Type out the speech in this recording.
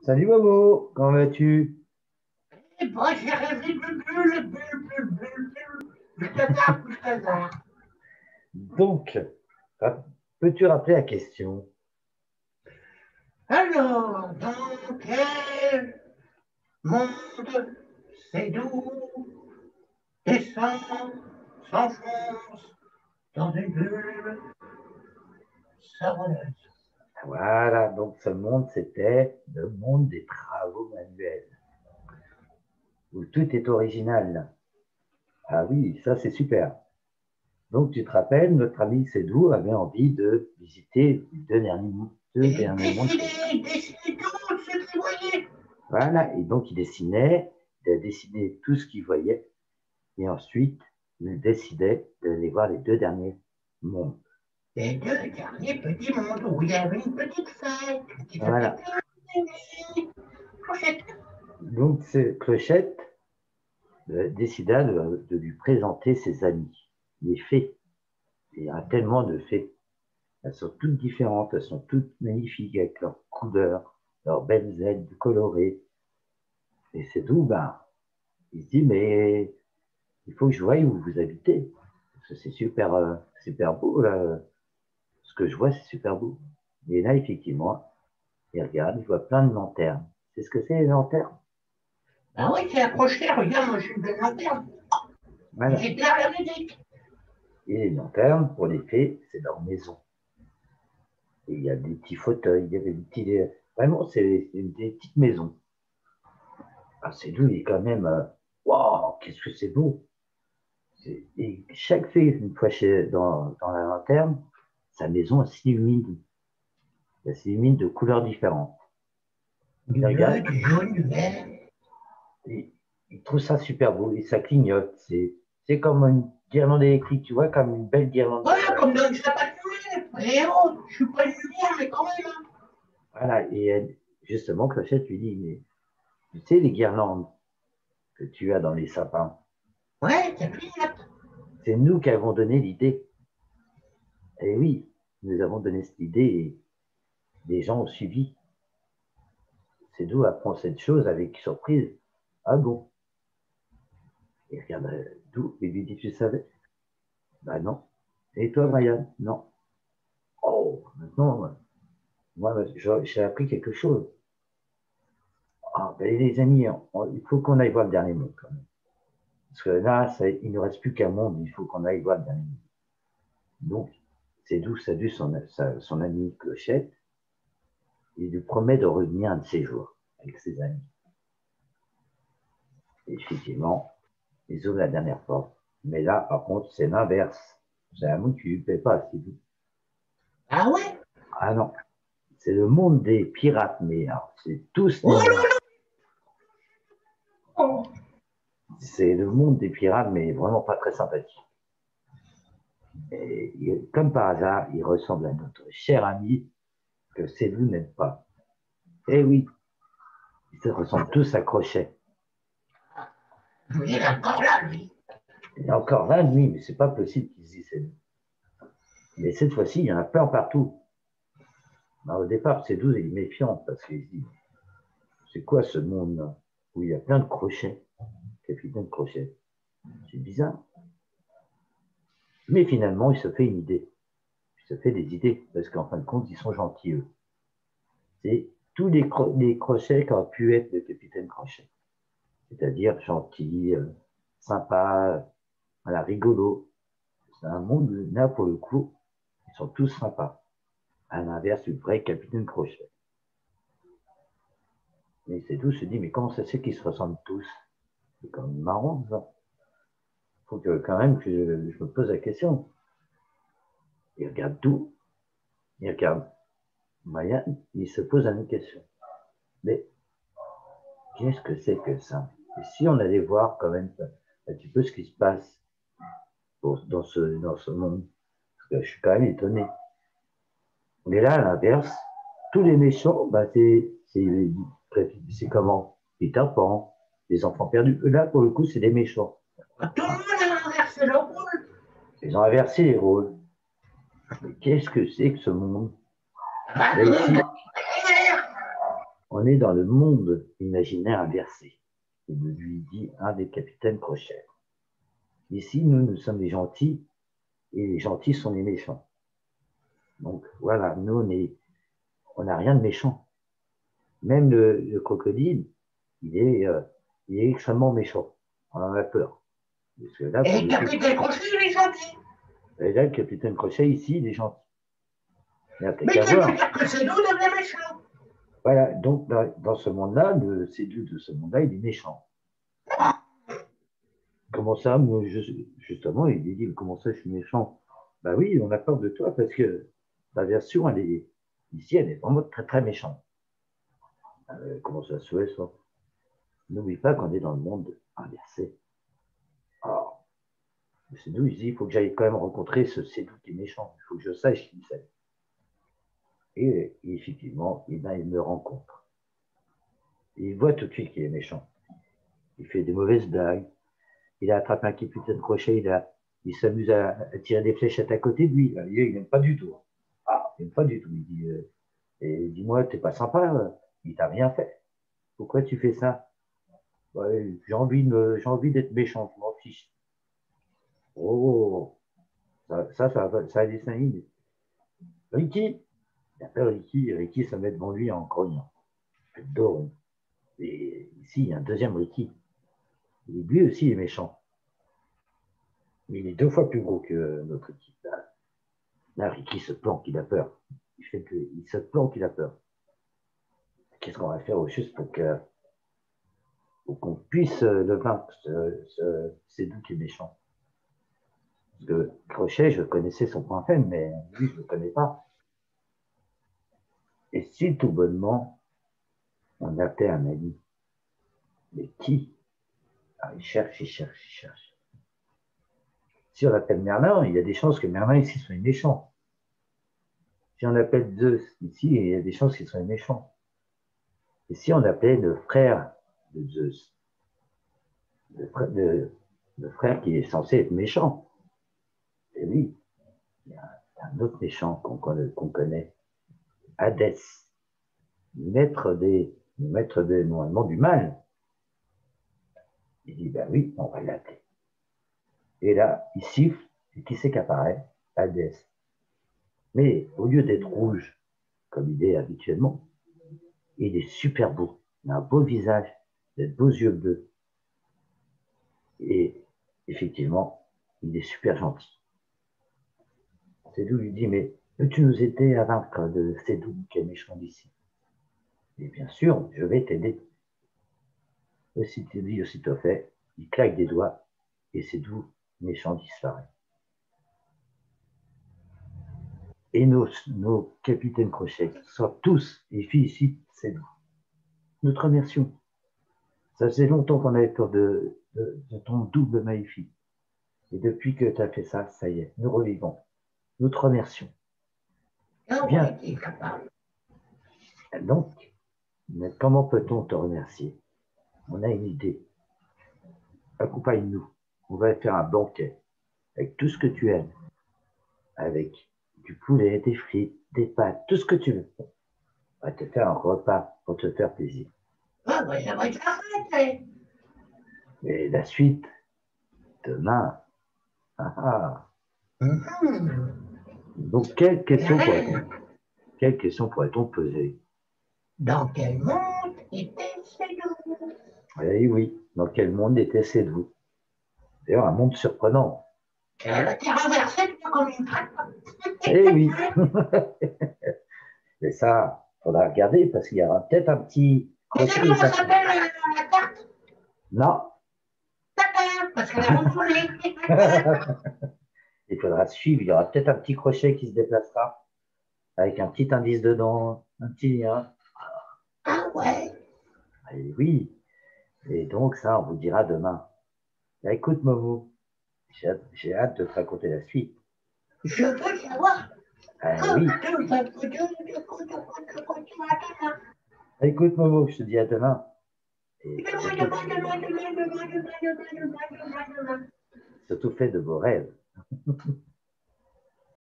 Salut Momo, comment vas-tu? Et moi, j'ai rêvé de Bulgazar, Bulgazar. Donc, peux-tu rappeler la question? Alors, dans quel monde c'est doux descend, s'enfonce dans une bulle savonneuse? Voilà, donc ce monde, c'était le monde des travaux manuels, où tout est original. Ah oui, ça c'est super. Donc tu te rappelles, notre ami Sédou avait envie de visiter deux Et derniers mondes. dessiner tout ce qu'il voyait. Voilà, et donc il a dessiné tout ce qu'il voyait, et ensuite il décidait d'aller voir les deux derniers mondes. Les deux derniers petits mondes où il y avait une petite fête qui s'appelait Voilà, Clochette. donc Clochette décida de lui présenter ses amis, les fées. Il y a tellement de fées. Elles sont toutes différentes, elles sont toutes magnifiques avec leurs couleurs, leurs belles ailes colorées. Et c'est tout, ben, il se dit, mais il faut que je voie où vous habitez. Parce que c'est super, super beau, là. Ce que je vois, c'est super beau. Et là, effectivement, il regarde, il voit plein de lanternes. C'est ce que c'est, les lanternes? Ah oui, c'est accroché, regarde, moi je suis une belle lanterne. Voilà. J'ai bien la musique. Et les lanternes, pour les fées, c'est leur maison. Et il y a des petits fauteuils, il y avait des petits. Vraiment, c'est des petites maisons. Ah, c'est doux, il est quand même. Waouh, qu'est-ce que c'est beau! Et chaque fée, une fois dans la lanterne, sa maison, elle s'illumine. Elle s'illumine de couleurs différentes. Du Il bleu, regarde, du jaune, du vert. il trouve ça super beau et ça clignote. C'est comme une guirlande électrique, tu vois, comme une belle guirlande. Voilà, comme dans une sapin de Noël. Et oh, je suis pas une lumière, mais quand même. Hein. Voilà, et justement, Clochette lui dit, mais tu sais, les guirlandes que tu as dans les sapins, Ouais, ça clignote. c'est nous qui avons donné l'idée. Et oui, nous avons donné cette idée et les gens ont suivi. C'est d'où apprend cette chose avec surprise. Ah bon? Il regarde d'où et lui dit, tu savais? Bah non. Et toi, Brian? Non. Oh, maintenant, moi, j'ai appris quelque chose. Ah, ben, les amis, il faut qu'on aille voir le dernier monde quand même. Parce que là, il ne reste plus qu'un monde, il faut qu'on aille voir le dernier monde. Donc, c'est d'où ça a dû son ami Clochette. Il lui promet de revenir un de ces jours avec ses amis. Et effectivement, ils ouvrent la dernière porte. Mais là, par contre, c'est l'inverse. C'est un monde qui ne lui plaît pas, c'est tout. Ah ouais? Ah non, c'est le monde des pirates, mais alors, c'est tous des Oh méchants. là là. C'est le monde des pirates, mais vraiment pas très sympathique. Comme par hasard, il ressemble à notre cher ami que Céline n'aime pas. Eh oui, ils se ressemblent tous à Crochet. Il est encore là, lui. Il y a encore 20 nuits, mais c'est pas possible qu'ils se disent Céline. Mais cette fois-ci, il y en a plein partout. Alors, au départ, c'est 12 il est méfiant parce qu'il se dit c'est quoi ce monde où il y a plein de crochets, capitaine Crochet? C'est bizarre. Mais finalement, il se fait une idée. Il se fait des idées parce qu'en fin de compte, ils sont gentils, eux. C'est tous les crochets qu'aurait pu être le capitaine Crochet. C'est-à-dire gentil, sympa, voilà, rigolo. C'est un monde, là, pour le coup, ils sont tous sympas. À l'inverse du vrai capitaine Crochet. Mais c'est tout, se dit, mais comment ça se fait qu'ils se ressemblent tous? C'est quand même marrant, ça. Il faut que, quand même que je me pose la question. Il regarde tout, il regarde Maya, il se pose une question. Mais qu'est-ce que c'est que ça? Et si on allait voir quand même un petit peu ce qui se passe dans ce monde? Parce que je suis quand même étonné. Mais là, à l'inverse, tous les méchants, bah, c'est comment? Peter Pan, les enfants perdus. Là, pour le coup, c'est des méchants. Tout le monde a inversé le rôle. Ils ont inversé les rôles. Mais qu'est-ce que c'est que ce monde? Ah, Là, ici, On est dans le monde imaginaire inversé, et lui dit un des capitaines Crochet. Ici, nous sommes les gentils, et les gentils sont les méchants. Donc voilà, nous, on n'a rien de méchant. Même le crocodile, il est extrêmement méchant. On en a peur. Parce que là, et le capitaine Crochet, il est gentil. Et là, le capitaine Crochet, ici, il est gentil. Mais qu'est-ce que veut dire que c'est nous les méchants? Voilà, donc dans ce monde-là, le Sédou de ce monde-là, il est méchant. Comment ça, moi, justement, il lui dit, comment ça, je suis méchant? Ben oui, on a peur de toi parce que ta version, ici, elle est vraiment très, très méchante. Comment ça se fait, ça? N'oublie pas qu'on est dans le monde inversé. Alors, le Sédou, il dit, il faut que j'aille quand même rencontrer ce Sédou qui est méchant. Il faut que je sache qui c'est. Et effectivement, il me rencontre. Et il voit tout de suite qu'il est méchant. Il fait des mauvaises blagues. Il a attrapé un capitaine Crochet. Il s'amuse à tirer des fléchettes à côté de lui. Il n'aime pas du tout. Ah, il n'aime pas du tout. Il dit, dis-moi, t'es pas sympa. Il t'a rien fait. Pourquoi tu fais ça? Ouais, j'ai envie d'être méchant. Je m'en fiche. Oh, ça a des cinq minutes. Ricky, il appelle Ricky. Ricky se met devant lui en grognant. Doré. Et ici, il y a un deuxième Ricky. Et lui aussi est méchant. Mais il est 2 fois plus gros que notre Ricky. Là, Ricky se planque, il a peur. Il se planque, il a peur. Qu'est-ce qu'on va faire au juste pour qu'on puisse le vaincre, c'est nous qui est méchant. Parce que Crochet, je connaissais son point faible, mais lui, je ne le connais pas. Et si tout bonnement, on appelait un ami, mais qui? Alors, il cherche, il cherche, il cherche. Si on appelle Merlin, il y a des chances que Merlin ici soit méchant. Si on appelle Zeus ici, il y a des chances qu'il soit méchant. Et si on appelait le frère de Zeus, le frère qui est censé être méchant, et oui, il y a un autre méchant qu'on connaît, Hadès, maître normalement du mal. Il dit, ben oui, on va l'appeler. Et là, il siffle, et qui c'est qu'apparaît? Hadès. Mais au lieu d'être rouge, comme il est habituellement, il est super beau. Il a un beau visage, des beaux yeux bleus. Et effectivement, il est super gentil. Sédou lui dit, mais peux-tu nous aider à vaincre de Sédou qui est méchant d'ici? Et bien sûr, je vais t'aider. Aussitôt dit, aussitôt fait, il claque des doigts et Sédou méchant disparaît. Et nos capitaines Crochet sortent tous et félicitent Sédou. Nous te remercions. Ça faisait longtemps qu'on avait peur de ton double maléfique. Et depuis que tu as fait ça, ça y est, nous revivons. Nous te remercions. Bien. Donc, mais comment peut-on te remercier? On a une idée. Accompagne-nous. On va faire un banquet avec tout ce que tu aimes. Avec du poulet, des frites, des pâtes, tout ce que tu veux. On va te faire un repas pour te faire plaisir. Ah, bah, ça va être arrêté. Et la suite, demain. Ah, ah. Donc, quelle question pourrait-on poser? Dans quel monde était Sédou? Eh oui, dans quel monde était Sédou? D'ailleurs, un monde surprenant. La terre inversée, comme une trappe. Eh oui. Mais ça, il faudra regarder parce qu'il y aura peut-être un petit. Mais c'est comment s'appelle la carte? Non. Parce qu'elle est refoulée. Il faudra suivre. Il y aura peut-être un petit crochet qui se déplacera avec un petit indice dedans, un petit lien. Ah ouais. Et oui. Et donc, ça, on vous dira demain. Bah, écoute, Momo, j'ai hâte de te raconter la suite. Je veux savoir. Oui. Écoute, Momo, je te dis à demain. Et surtout fais de beaux rêves.